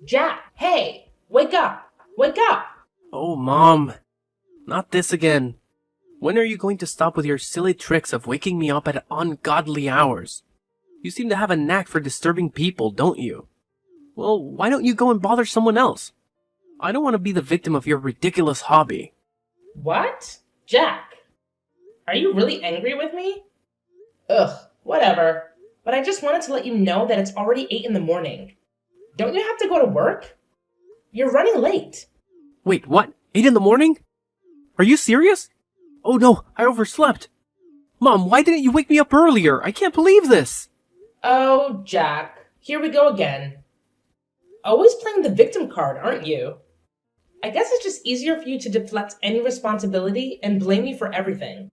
Jack, hey, wake up! Wake up! Oh, Mom. Not this again. When are you going to stop with your silly tricks of waking me up at ungodly hours? You seem to have a knack for disturbing people, don't you? Well, why don't you go and bother someone else? I don't want to be the victim of your ridiculous hobby. What? Jack, are you really angry with me? Ugh, whatever. But I just wanted to let you know that it's already 8 in the morning. Don't you have to go to work? You're running late. Wait, what? 8 in the morning? Are you serious? Oh no, I overslept. Mom, why didn't you wake me up earlier? I can't believe this. Oh, Jack, here we go again. Always playing the victim card, aren't you? I guess it's just easier for you to deflect any responsibility and blame me for everything.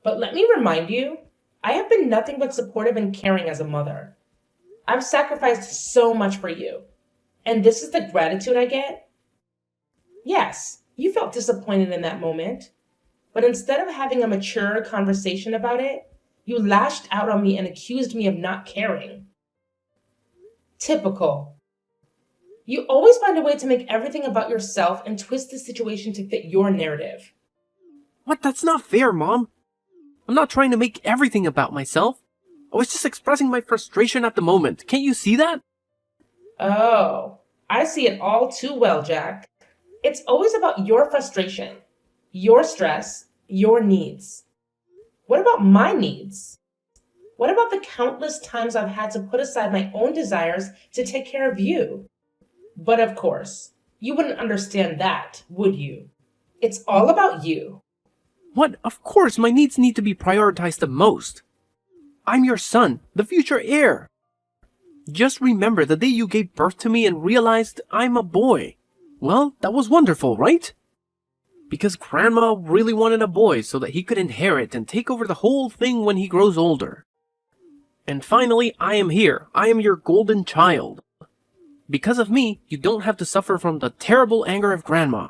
But let me remind you, I have been nothing but supportive and caring as a mother. I've sacrificed so much for you. And this is the gratitude I get? Yes, you felt disappointed in that moment. But instead of having a mature conversation about it, you lashed out on me and accused me of not caring. Typical. You always find a way to make everything about yourself and twist the situation to fit your narrative. What? That's not fair, Mom. I'm not trying to make everything about myself. I was just expressing my frustration at the moment. Can't you see that? Oh, I see it all too well, Jack. It's always about your frustration, your stress, your needs. What about my needs? What about the countless times I've had to put aside my own desires to take care of you? But of course, you wouldn't understand that, would you? It's all about you. What? Of course, my needs need to be prioritized the most. I'm your son, the future heir. Just remember the day you gave birth to me and realized I'm a boy. Well, that was wonderful, right? Because Grandma really wanted a boy so that he could inherit and take over the whole thing when he grows older. And finally, I am here. I am your golden child. Because of me, you don't have to suffer from the terrible anger of Grandma.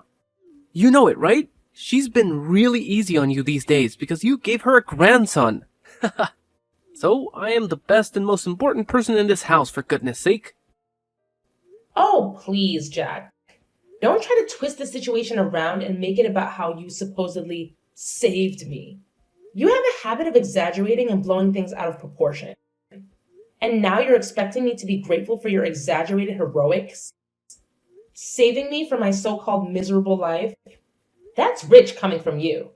You know it, right? She's been really easy on you these days because you gave her a grandson. So, I am the best and most important person in this house, for goodness sake. Oh, please, Jack. Don't try to twist the situation around and make it about how you supposedly saved me. You have a habit of exaggerating and blowing things out of proportion. And now you're expecting me to be grateful for your exaggerated heroics? Saving me from my so-called miserable life? That's rich coming from you.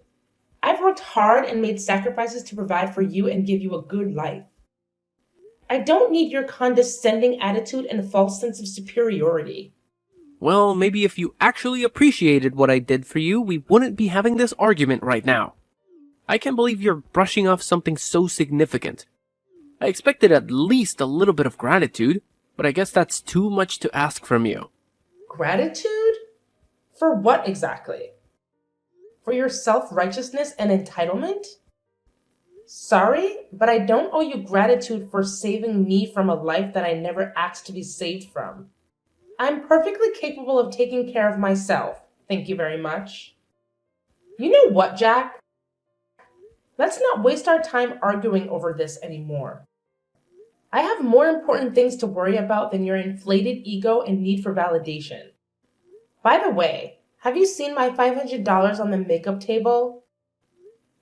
I've worked hard and made sacrifices to provide for you and give you a good life. I don't need your condescending attitude and false sense of superiority. Well, maybe if you actually appreciated what I did for you, we wouldn't be having this argument right now. I can't believe you're brushing off something so significant. I expected at least a little bit of gratitude, but I guess that's too much to ask from you. Gratitude? For what exactly? For your self-righteousness and entitlement? Sorry, but I don't owe you gratitude for saving me from a life that I never asked to be saved from. I'm perfectly capable of taking care of myself, thank you very much. You know what, Jack? Let's not waste our time arguing over this anymore. I have more important things to worry about than your inflated ego and need for validation. By the way, have you seen my $500 on the makeup table?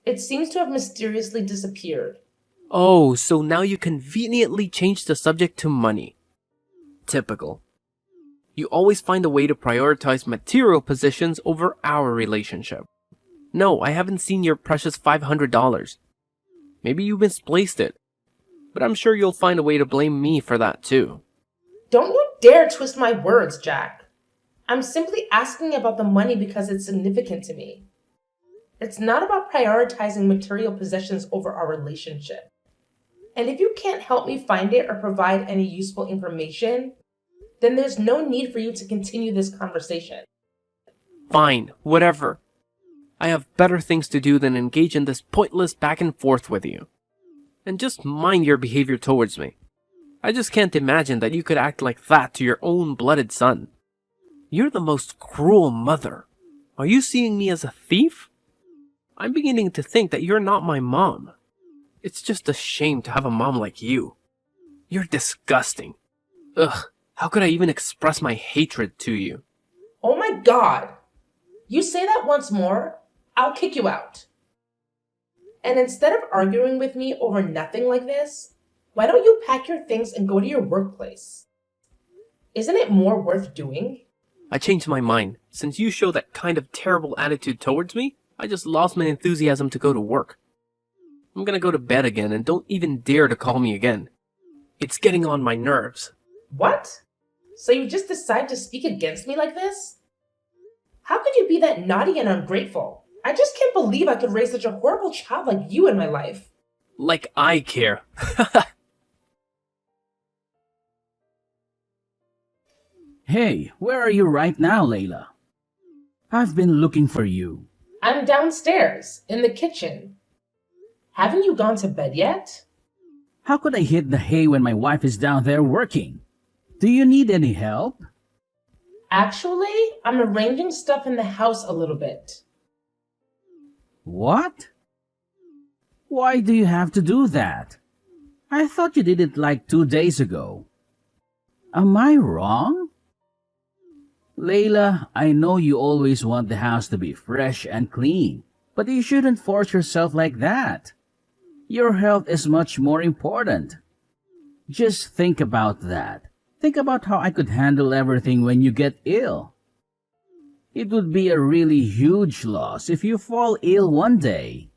It seems to have mysteriously disappeared. Oh, so now you conveniently changed the subject to money. Typical. You always find a way to prioritize material possessions over our relationship. No, I haven't seen your precious $500. Maybe you misplaced it. But I'm sure you'll find a way to blame me for that too. Don't you dare twist my words, Jack. I'm simply asking about the money because it's significant to me. It's not about prioritizing material possessions over our relationship. And if you can't help me find it or provide any useful information, then there's no need for you to continue this conversation. Fine, whatever. I have better things to do than engage in this pointless back and forth with you. And just mind your behavior towards me. I just can't imagine that you could act like that to your own blooded son. You're the most cruel mother. Are you seeing me as a thief? I'm beginning to think that you're not my mom. It's just a shame to have a mom like you. You're disgusting. Ugh, How could I even express my hatred to you? Oh my god! You say that once more, I'll kick you out. And instead of arguing with me over nothing like this, why don't you pack your things and go to your workplace? Isn't it more worth doing? I changed my mind. Since you show that kind of terrible attitude towards me, I just lost my enthusiasm to go to work. I'm gonna go to bed again and don't even dare to call me again. It's getting on my nerves. What? So you just decide to speak against me like this? How could you be that naughty and ungrateful? I just can't believe I could raise such a horrible child like you in my life. Like I care. Hey, where are you right now, Layla? I've been looking for you. I'm downstairs, in the kitchen. Haven't you gone to bed yet? How could I hit the hay when my wife is down there working? Do you need any help? Actually, I'm arranging stuff in the house a little bit. What? Why do you have to do that? I thought you did it like 2 days ago. Am I wrong? Layla, I know you always want the house to be fresh and clean, but you shouldn't force yourself like that. Your health is much more important. Just think about that. Think about how I could handle everything when you get ill. It would be a really huge loss if you fall ill one day.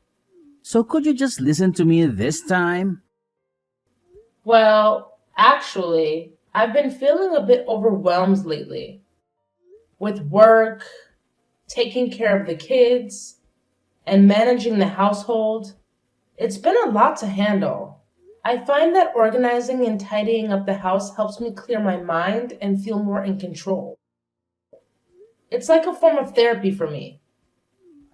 So could you just listen to me this time? Well, actually, I've been feeling a bit overwhelmed lately. With work, taking care of the kids, and managing the household. It's been a lot to handle. I find that organizing and tidying up the house helps me clear my mind and feel more in control. It's like a form of therapy for me.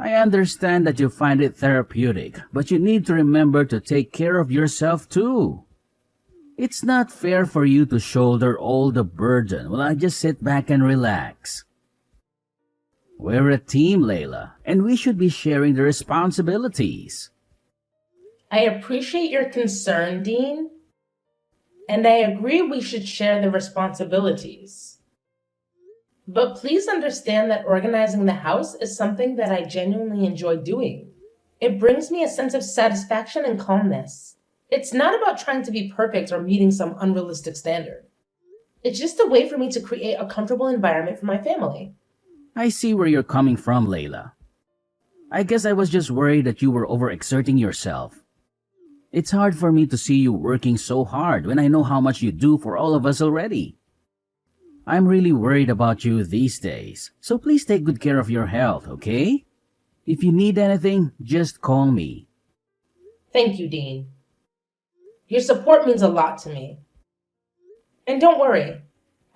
I understand that you find it therapeutic, but you need to remember to take care of yourself too. It's not fair for you to shoulder all the burden while I just sit back and relax. We're a team, Layla, and we should be sharing the responsibilities. I appreciate your concern, Dean, and I agree we should share the responsibilities. But please understand that organizing the house is something that I genuinely enjoy doing. It brings me a sense of satisfaction and calmness. It's not about trying to be perfect or meeting some unrealistic standard. It's just a way for me to create a comfortable environment for my family. I see where you're coming from, Layla. I guess I was just worried that you were overexerting yourself. It's hard for me to see you working so hard when I know how much you do for all of us already. I'm really worried about you these days, so please take good care of your health, okay? If you need anything, just call me. Thank you, Dean. Your support means a lot to me. And don't worry,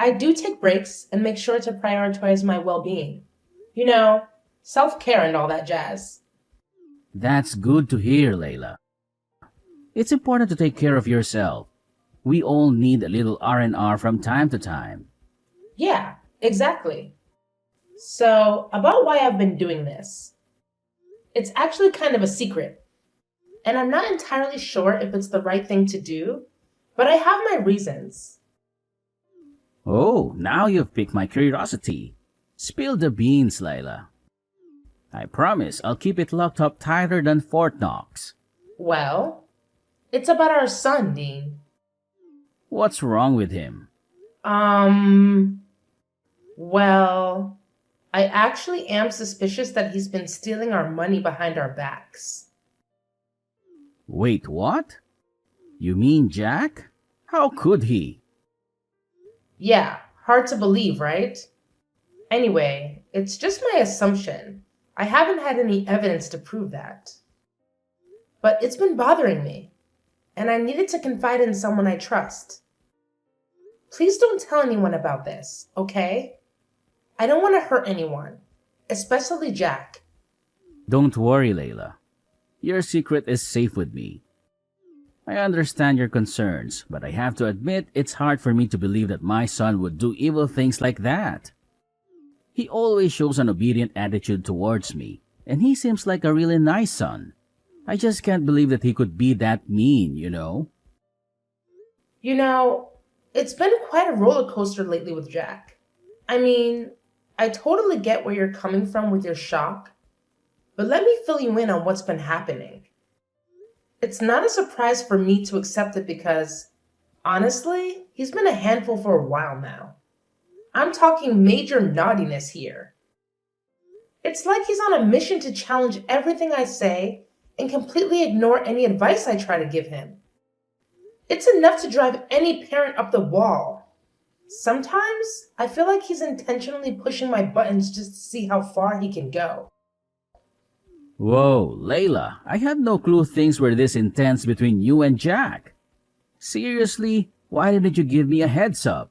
I do take breaks and make sure to prioritize my well-being. You know, self-care and all that jazz. That's good to hear, Layla. It's important to take care of yourself. We all need a little R&R from time to time. Yeah, exactly. So, about why I've been doing this. It's actually kind of a secret. And I'm not entirely sure if it's the right thing to do, but I have my reasons. Oh, now you've piqued my curiosity. Spill the beans, Layla. I promise I'll keep it locked up tighter than Fort Knox. Well, it's about our son, Dean. What's wrong with him? Well, I actually am suspicious that he's been stealing our money behind our backs. Wait, what? You mean Jack? How could he? Yeah, hard to believe, right? Anyway, it's just my assumption. I haven't had any evidence to prove that. But it's been bothering me, and I needed to confide in someone I trust. Please don't tell anyone about this, okay? I don't want to hurt anyone, especially Jack. Don't worry, Layla. Your secret is safe with me. I understand your concerns, but I have to admit it's hard for me to believe that my son would do evil things like that. He always shows an obedient attitude towards me, and he seems like a really nice son. I just can't believe that he could be that mean, you know? You know, It's been quite a roller coaster lately with Jack. I mean, I totally get where you're coming from with your shock, but let me fill you in on what's been happening. It's not a surprise for me to accept it because, honestly, he's been a handful for a while now. I'm talking major naughtiness here. It's like he's on a mission to challenge everything I say and completely ignore any advice I try to give him. It's enough to drive any parent up the wall. Sometimes I feel like he's intentionally pushing my buttons just to see how far he can go. Whoa, Layla, I had no clue things were this intense between you and Jack. Seriously, why didn't you give me a heads up?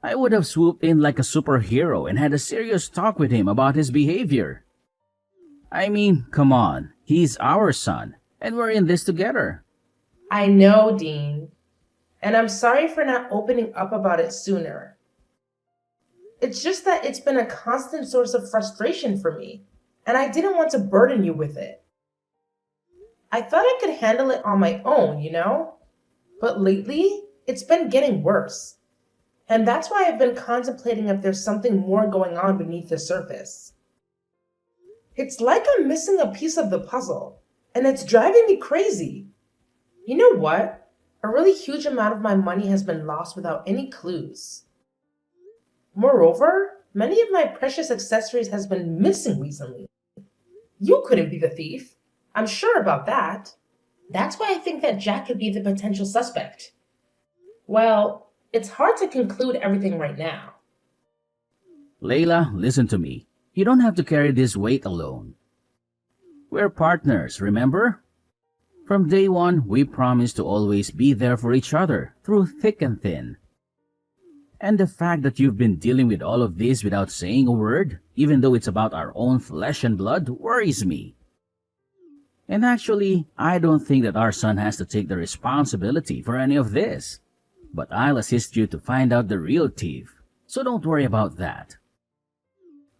I would have swooped in like a superhero and had a serious talk with him about his behavior. I mean, come on, he's our son, and we're in this together. I know, Dean, and I'm sorry for not opening up about it sooner. It's just that it's been a constant source of frustration for me, and I didn't want to burden you with it. I thought I could handle it on my own, But lately, it's been getting worse. And that's why I've been contemplating if there's something more going on beneath the surface. It's like I'm missing a piece of the puzzle, and it's driving me crazy. You know what? A really huge amount of my money has been lost without any clues. Moreover, many of my precious accessories has been missing recently. You couldn't be the thief. I'm sure about that. That's why I think that Jack could be the potential suspect. Well, it's hard to conclude everything right now. Layla, listen to me. You don't have to carry this weight alone. We're partners, remember? From day one, we promised to always be there for each other, through thick and thin. And the fact that you've been dealing with all of this without saying a word, even though it's about our own flesh and blood, worries me. And actually, I don't think that our son has to take the responsibility for any of this. But I'll assist you to find out the real thief, so don't worry about that.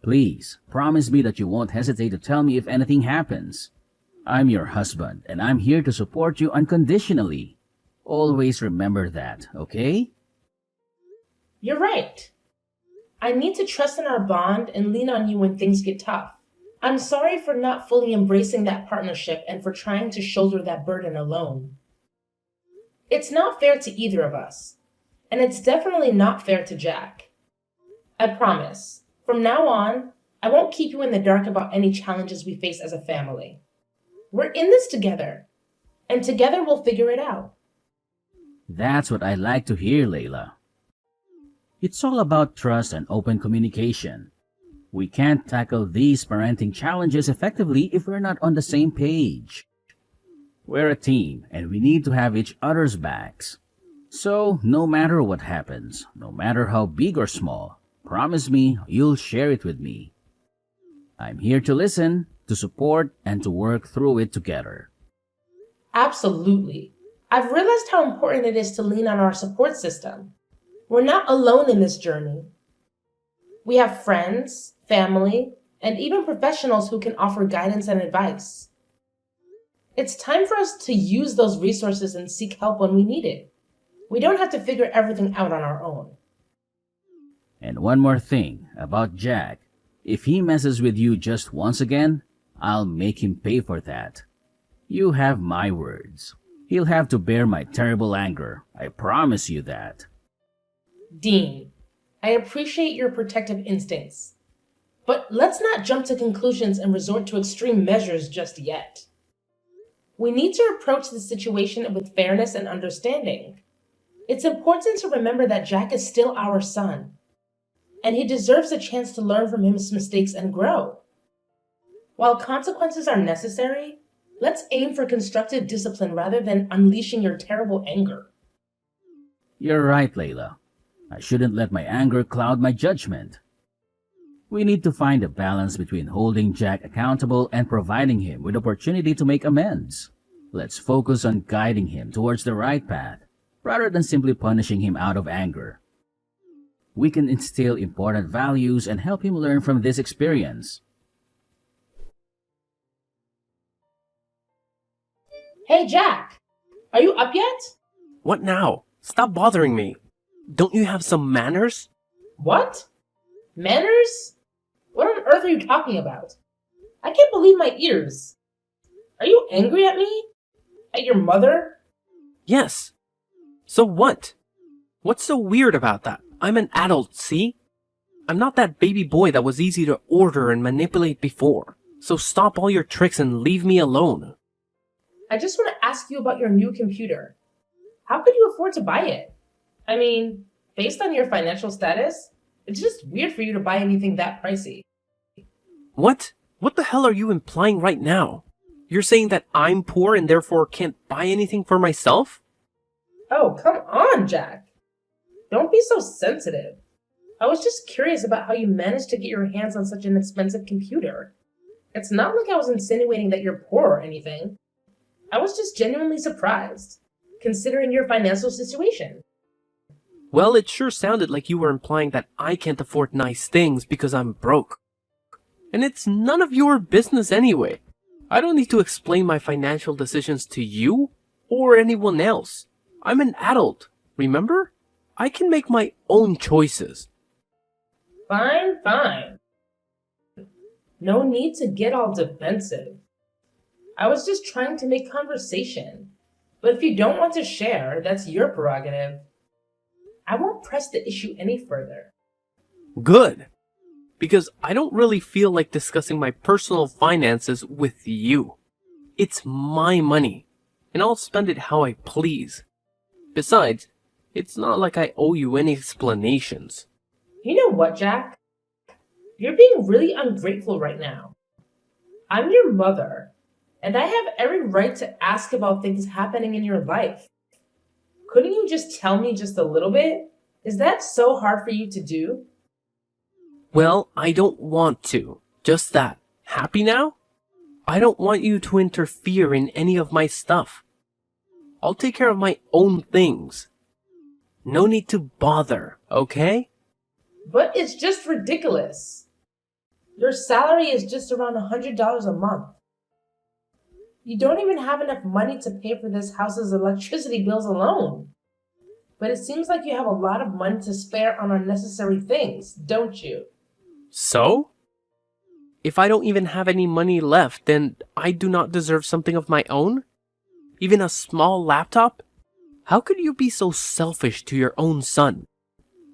Please, promise me that you won't hesitate to tell me if anything happens. I'm your husband, and I'm here to support you unconditionally. Always remember that, okay? You're right. I need to trust in our bond and lean on you when things get tough. I'm sorry for not fully embracing that partnership and for trying to shoulder that burden alone. It's not fair to either of us, and it's definitely not fair to Jack. I promise, from now on, I won't keep you in the dark about any challenges we face as a family. We're in this together, and together we'll figure it out. That's what I like to hear, Layla. It's all about trust and open communication. We can't tackle these parenting challenges effectively if we're not on the same page. We're a team, and we need to have each other's backs. So, no matter what happens, no matter how big or small, promise me you'll share it with me. I'm here to listen, to support, and to work through it together. Absolutely. I've realized how important it is to lean on our support system. We're not alone in this journey. We have friends, family, and even professionals who can offer guidance and advice. It's time for us to use those resources and seek help when we need it. We don't have to figure everything out on our own. And one more thing about Jack. If he messes with you just once again, I'll make him pay for that. You have my words. He'll have to bear my terrible anger. I promise you that. Dean, I appreciate your protective instincts, but let's not jump to conclusions and resort to extreme measures just yet. We need to approach the situation with fairness and understanding. It's important to remember that Jack is still our son, and he deserves a chance to learn from his mistakes and grow. While consequences are necessary, let's aim for constructive discipline rather than unleashing your terrible anger. You're right, Layla. I shouldn't let my anger cloud my judgment. We need to find a balance between holding Jack accountable and providing him with opportunity to make amends. Let's focus on guiding him towards the right path, rather than simply punishing him out of anger. We can instill important values and help him learn from this experience. Hey, Jack, are you up yet? What now? Stop bothering me. Don't you have some manners? What? Manners? What on earth are you talking about? I can't believe my ears. Are you angry at me? At your mother? Yes. So what? What's so weird about that? I'm an adult, see? I'm not that baby boy that was easy to order and manipulate before. So stop all your tricks and leave me alone. I just want to ask you about your new computer. How could you afford to buy it? I mean, based on your financial status, it's just weird for you to buy anything that pricey. What? What the hell are you implying right now? You're saying that I'm poor and therefore can't buy anything for myself? Oh, come on, Jack. Don't be so sensitive. I was just curious about how you managed to get your hands on such an expensive computer. It's not like I was insinuating that you're poor or anything. I was just genuinely surprised, considering your financial situation. Well, it sure sounded like you were implying that I can't afford nice things because I'm broke. And it's none of your business anyway. I don't need to explain my financial decisions to you or anyone else. I'm an adult, remember? I can make my own choices. Fine, fine. No need to get all defensive. I was just trying to make conversation. But if you don't want to share, that's your prerogative. I won't press the issue any further. Good. Because I don't really feel like discussing my personal finances with you. It's my money, and I'll spend it how I please. Besides, it's not like I owe you any explanations. You know what, Jack? You're being really ungrateful right now. I'm your mother, and I have every right to ask about things happening in your life. Couldn't you just tell me just a little bit? Is that so hard for you to do? Well, I don't want to. Just that. Happy now? I don't want you to interfere in any of my stuff. I'll take care of my own things. No need to bother, okay? But it's just ridiculous. Your salary is just around $100 a month. You don't even have enough money to pay for this house's electricity bills alone. But it seems like you have a lot of money to spare on unnecessary things, don't you? So? If I don't even have any money left, then I do not deserve something of my own? Even a small laptop? How could you be so selfish to your own son?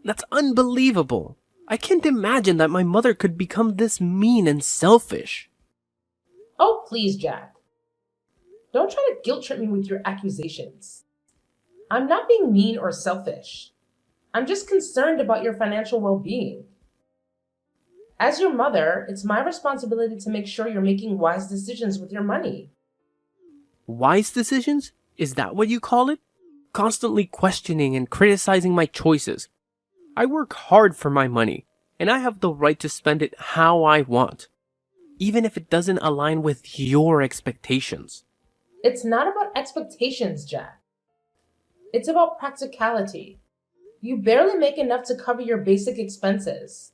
That's unbelievable. I can't imagine that my mother could become this mean and selfish. Oh, please, Jack. Don't try to guilt trip me with your accusations. I'm not being mean or selfish. I'm just concerned about your financial well-being. As your mother, it's my responsibility to make sure you're making wise decisions with your money. Wise decisions? Is that what you call it? Constantly questioning and criticizing my choices. I work hard for my money, and I have the right to spend it how I want, even if it doesn't align with your expectations. It's not about expectations, Jack. It's about practicality. You barely make enough to cover your basic expenses.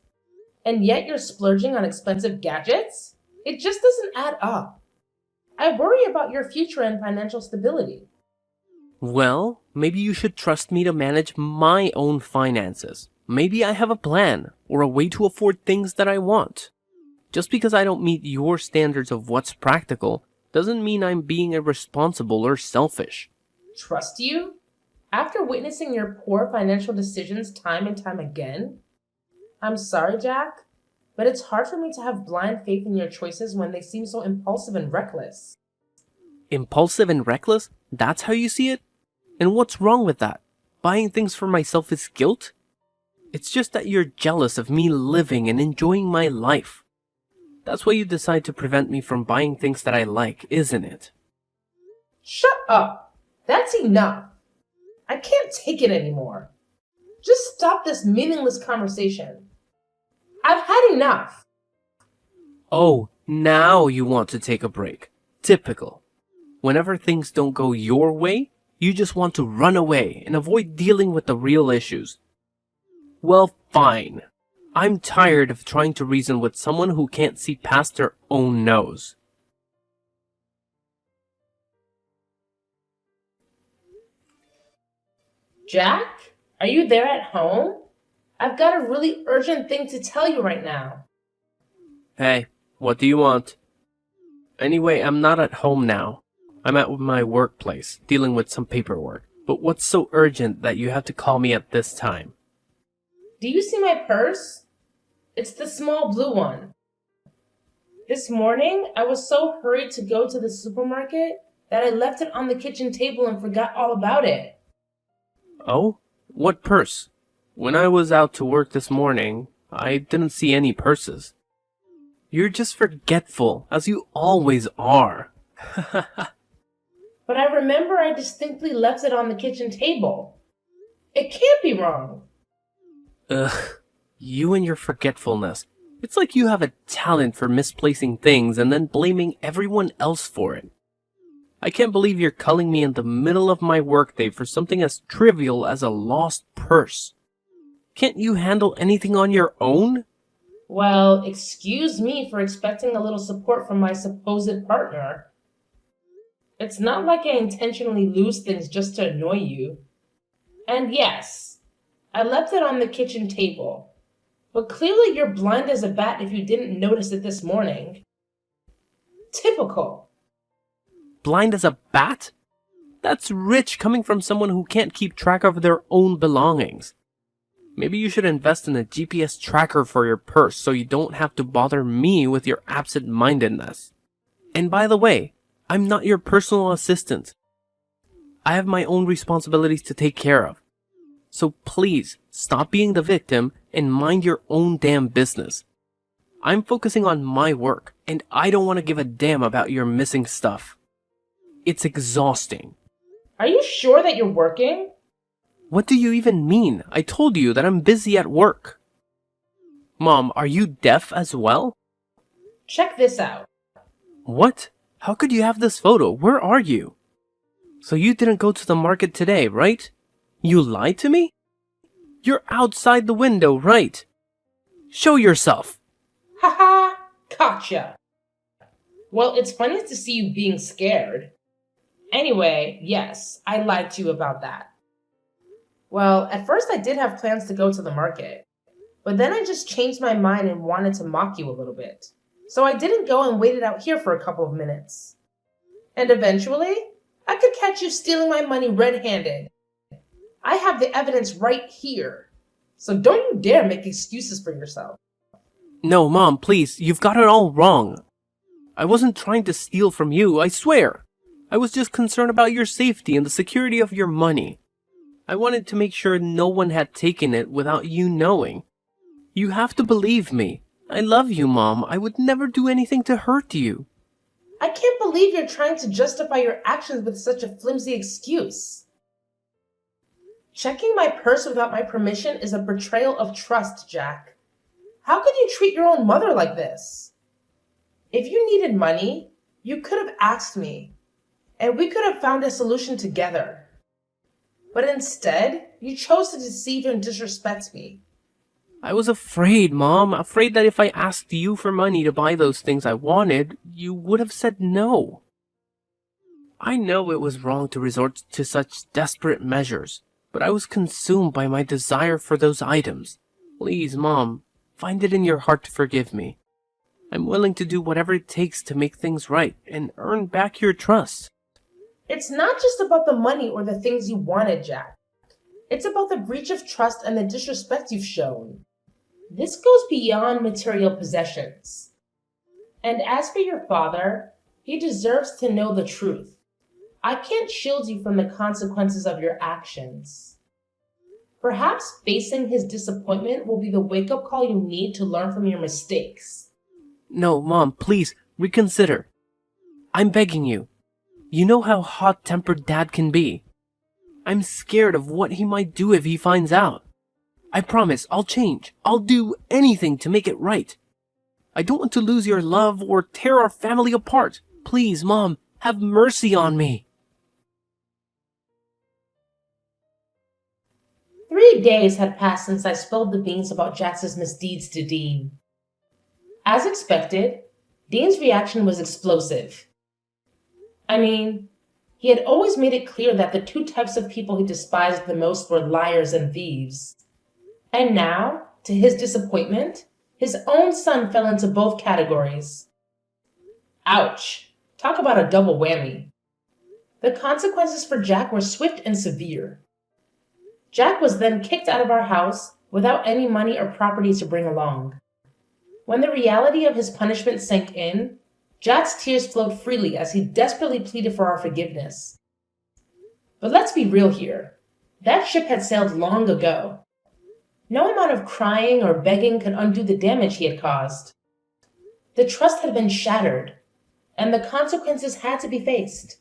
And yet you're splurging on expensive gadgets? It just doesn't add up. I worry about your future and financial stability. Well, maybe you should trust me to manage my own finances. Maybe I have a plan or a way to afford things that I want. Just because I don't meet your standards of what's practical doesn't mean I'm being irresponsible or selfish. Trust you? After witnessing your poor financial decisions time and time again? I'm sorry, Jack, but it's hard for me to have blind faith in your choices when they seem so impulsive and reckless. Impulsive and reckless? That's how you see it? And what's wrong with that? Buying things for myself is guilt? It's just that you're jealous of me living and enjoying my life. That's why you decide to prevent me from buying things that I like, isn't it? Shut up! That's enough! I can't take it anymore. Just stop this meaningless conversation. I've had enough. Oh, now you want to take a break. Typical. Whenever things don't go your way, you just want to run away and avoid dealing with the real issues. Well, fine. I'm tired of trying to reason with someone who can't see past their own nose. Jack, are you there at home? I've got a really urgent thing to tell you right now. Hey, what do you want? Anyway, I'm not at home now. I'm at my workplace, dealing with some paperwork. But what's so urgent that you have to call me at this time? Do you see my purse? It's the small blue one. This morning, I was so hurried to go to the supermarket that I left it on the kitchen table and forgot all about it. Oh? What purse? When I was out to work this morning, I didn't see any purses. You're just forgetful, as you always are. But I remember I distinctly left it on the kitchen table. It can't be wrong. Ugh, you and your forgetfulness. It's like you have a talent for misplacing things and then blaming everyone else for it. I can't believe you're calling me in the middle of my workday for something as trivial as a lost purse. Can't you handle anything on your own? Well, excuse me for expecting a little support from my supposed partner. It's not like I intentionally lose things just to annoy you. And yes, I left it on the kitchen table. But clearly you're blind as a bat if you didn't notice it this morning. Typical. Blind as a bat? That's rich coming from someone who can't keep track of their own belongings. Maybe you should invest in a GPS tracker for your purse so you don't have to bother me with your absent-mindedness. And by the way, I'm not your personal assistant. I have my own responsibilities to take care of. So please, stop being the victim and mind your own damn business. I'm focusing on my work, and I don't want to give a damn about your missing stuff. It's exhausting. Are you sure that you're working? What do you even mean? I told you that I'm busy at work. Mom, are you deaf as well? Check this out. What? How could you have this photo? Where are you? So you didn't go to the market today, right? You lied to me? You're outside the window, right? Show yourself. Haha, gotcha. Well, it's funny to see you being scared. Anyway, yes, I lied to you about that. Well, at first I did have plans to go to the market, but then I just changed my mind and wanted to mock you a little bit. So I didn't go and waited out here for a couple of minutes. And eventually, I could catch you stealing my money red-handed. I have the evidence right here. So don't you dare make excuses for yourself. No, Mom, please, you've got it all wrong. I wasn't trying to steal from you, I swear. I was just concerned about your safety and the security of your money. I wanted to make sure no one had taken it without you knowing. You have to believe me. I love you, Mom. I would never do anything to hurt you. I can't believe you're trying to justify your actions with such a flimsy excuse. Checking my purse without my permission is a betrayal of trust, Jack. How could you treat your own mother like this? If you needed money, you could have asked me, and we could have found a solution together. But instead, you chose to deceive and disrespect me. I was afraid, Mom. Afraid that if I asked you for money to buy those things I wanted, you would have said no. I know it was wrong to resort to such desperate measures, but I was consumed by my desire for those items. Please, Mom, find it in your heart to forgive me. I'm willing to do whatever it takes to make things right and earn back your trust. It's not just about the money or the things you wanted, Jack. It's about the breach of trust and the disrespect you've shown. This goes beyond material possessions. And as for your father, he deserves to know the truth. I can't shield you from the consequences of your actions. Perhaps facing his disappointment will be the wake-up call you need to learn from your mistakes. No, Mom, please, reconsider. I'm begging you. You know how hot-tempered Dad can be. I'm scared of what he might do if he finds out. I promise I'll change. I'll do anything to make it right. I don't want to lose your love or tear our family apart. Please, Mom, have mercy on me. 3 days had passed since I spilled the beans about Jax's misdeeds to Dean. As expected, Dean's reaction was explosive. I mean, He had always made it clear that the two types of people he despised the most were liars and thieves. And now, to his disappointment, his own son fell into both categories. Ouch! Talk about a double whammy. The consequences for Jack were swift and severe. Jack was then kicked out of our house without any money or property to bring along. When the reality of his punishment sank in, Jack's tears flowed freely as he desperately pleaded for our forgiveness. But let's be real here. That ship had sailed long ago. No amount of crying or begging could undo the damage he had caused. The trust had been shattered, and the consequences had to be faced.